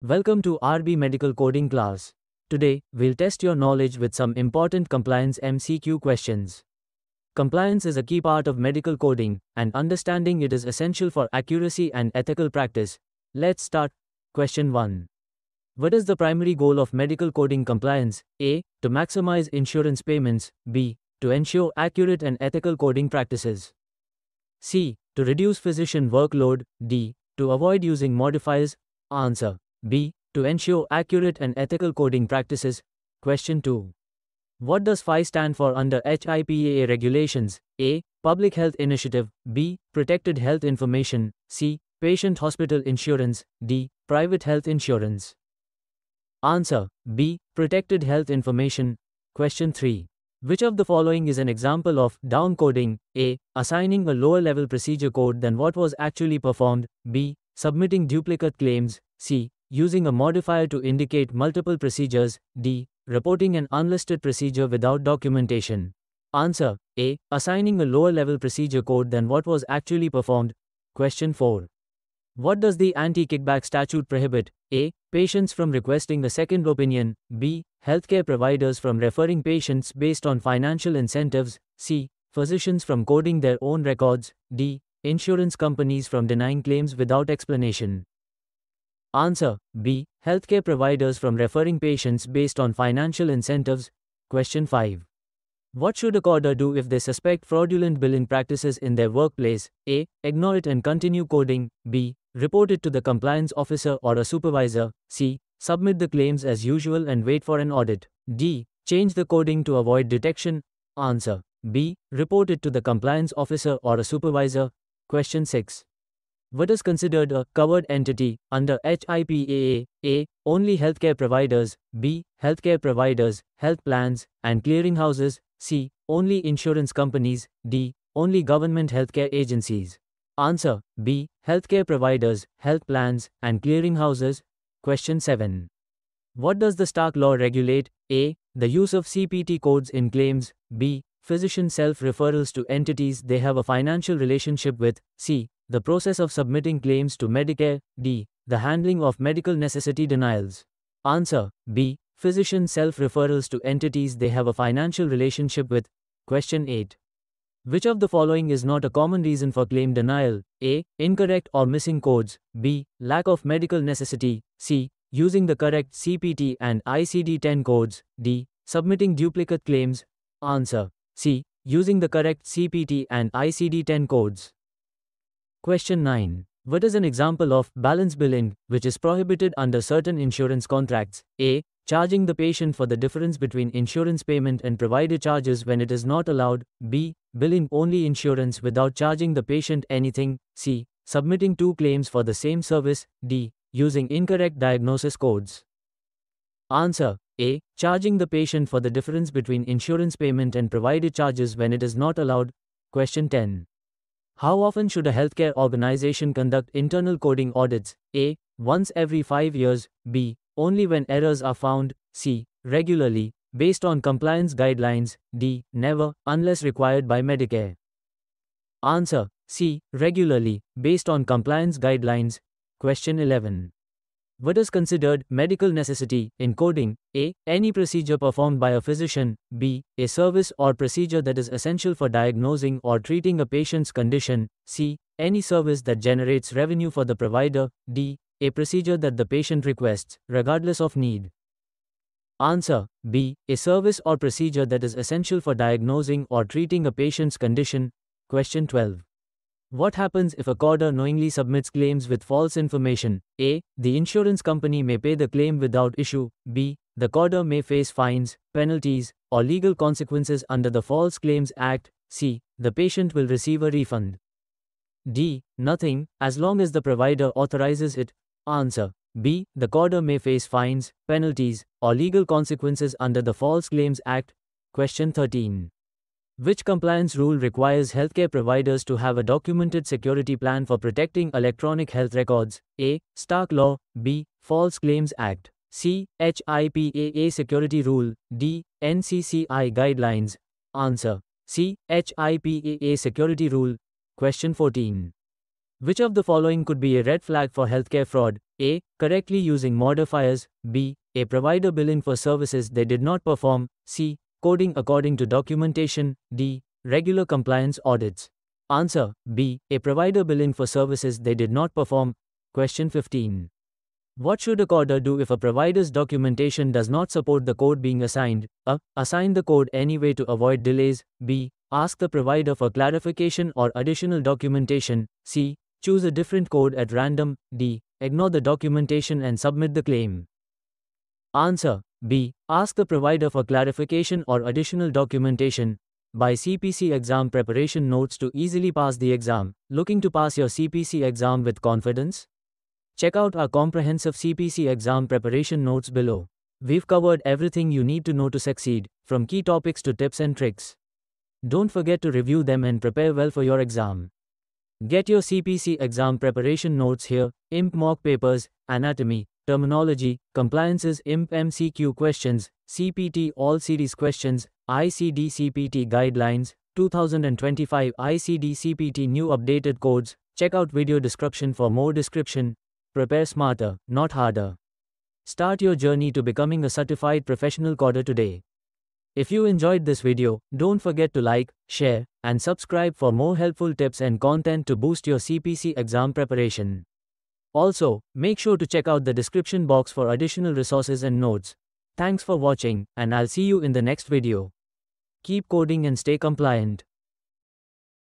Welcome to RB Medical Coding class. Today, we'll test your knowledge with some important compliance MCQ questions. Compliance is a key part of medical coding, and understanding it is essential for accuracy and ethical practice. Let's start. Question 1. What is the primary goal of medical coding compliance? A. To maximize insurance payments. B. To ensure accurate and ethical coding practices. C. To reduce physician workload. D. To avoid using modifiers. Answer. B. To ensure accurate and ethical coding practices. Question 2. What does PHI stand for under HIPAA regulations? A. Public Health Initiative. B. Protected Health Information. C. Patient Hospital Insurance. D. Private Health Insurance. Answer. B. Protected Health Information. Question 3. Which of the following is an example of downcoding? A. Assigning a lower-level procedure code than what was actually performed. B. Submitting duplicate claims. C. Using a modifier to indicate multiple procedures. D. Reporting an unlisted procedure without documentation. Answer. A. Assigning a lower-level procedure code than what was actually performed. Question 4. What does the anti-kickback statute prohibit? A. Patients from requesting a second opinion. B. Healthcare providers from referring patients based on financial incentives. C. Physicians from coding their own records. D. Insurance companies from denying claims without explanation. Answer. B. Healthcare providers from referring patients based on financial incentives. Question 5. What should a coder do if they suspect fraudulent billing practices in their workplace? A. Ignore it and continue coding. B. Report it to the compliance officer or a supervisor. C. Submit the claims as usual and wait for an audit. D. Change the coding to avoid detection. Answer. B. Report it to the compliance officer or a supervisor. Question 6. What is considered a covered entity under HIPAA? A. Only healthcare providers. B. Healthcare providers, health plans, and clearinghouses. C. Only insurance companies. D. Only government healthcare agencies. Answer. B. Healthcare providers, health plans, and clearinghouses. Question 7. What does the Stark Law regulate? A. The use of CPT codes in claims. B. Physician self-referrals to entities they have a financial relationship with. C. The process of submitting claims to Medicare. D. The handling of medical necessity denials. Answer. B. Physician self-referrals to entities they have a financial relationship with. Question 8. Which of the following is not a common reason for claim denial? A. Incorrect or missing codes. B. Lack of medical necessity. C. Using the correct CPT and ICD-10 codes. D. Submitting duplicate claims. Answer. C. Using the correct CPT and ICD-10 codes. Question 9. What is an example of balance billing, which is prohibited under certain insurance contracts? A. Charging the patient for the difference between insurance payment and provider charges when it is not allowed. B. Billing only insurance without charging the patient anything. C. Submitting two claims for the same service. D. Using incorrect diagnosis codes. Answer. A. Charging the patient for the difference between insurance payment and provider charges when it is not allowed. Question 10. How often should a healthcare organization conduct internal coding audits? A. Once every 5 years. B. Only when errors are found. C. Regularly, based on compliance guidelines. D. Never, unless required by Medicare. Answer. C. Regularly, based on compliance guidelines. Question 11. What is considered medical necessity in coding? A. Any procedure performed by a physician. B. A service or procedure that is essential for diagnosing or treating a patient's condition. C. Any service that generates revenue for the provider. D. A procedure that the patient requests, regardless of need. Answer. B. A service or procedure that is essential for diagnosing or treating a patient's condition. Question 12. What happens if a coder knowingly submits claims with false information? A. The insurance company may pay the claim without issue. B. The coder may face fines, penalties, or legal consequences under the False Claims Act. C. The patient will receive a refund. D. Nothing, as long as the provider authorizes it. Answer. B. The coder may face fines, penalties, or legal consequences under the False Claims Act. Question 13. Which compliance rule requires healthcare providers to have a documented security plan for protecting electronic health records? A. Stark Law. B. False Claims Act. C. HIPAA Security Rule. D. NCCI Guidelines. Answer. C. HIPAA Security Rule. Question 14. Which of the following could be a red flag for healthcare fraud? A. Correctly using modifiers. B. A provider billing for services they did not perform. C. Coding according to documentation. D. Regular compliance audits. Answer B. A provider billing for services they did not perform. Question 15. What should a coder do if a provider's documentation does not support the code being assigned? A. Assign the code anyway to avoid delays. B. Ask the provider for clarification or additional documentation. C. Choose a different code at random. D. Ignore the documentation and submit the claim. Answer B. Ask the provider for clarification or additional documentation. Buy CPC exam preparation notes to easily pass the exam. Looking to pass your CPC exam with confidence? Check out our comprehensive CPC exam preparation notes below. We've covered everything you need to know to succeed, from key topics to tips and tricks. Don't forget to review them and prepare well for your exam. Get your CPC exam preparation notes here: IMP mock papers, anatomy, terminology, compliances, IMP MCQ questions, CPT all series questions, ICD CPT guidelines, 2025 ICD CPT new updated codes. Check out video description for more description. Prepare smarter, not harder. Start your journey to becoming a certified professional coder today. If you enjoyed this video, don't forget to like, share, and subscribe for more helpful tips and content to boost your CPC exam preparation. Also, make sure to check out the description box for additional resources and notes. Thanks for watching, and I'll see you in the next video. Keep coding and stay compliant.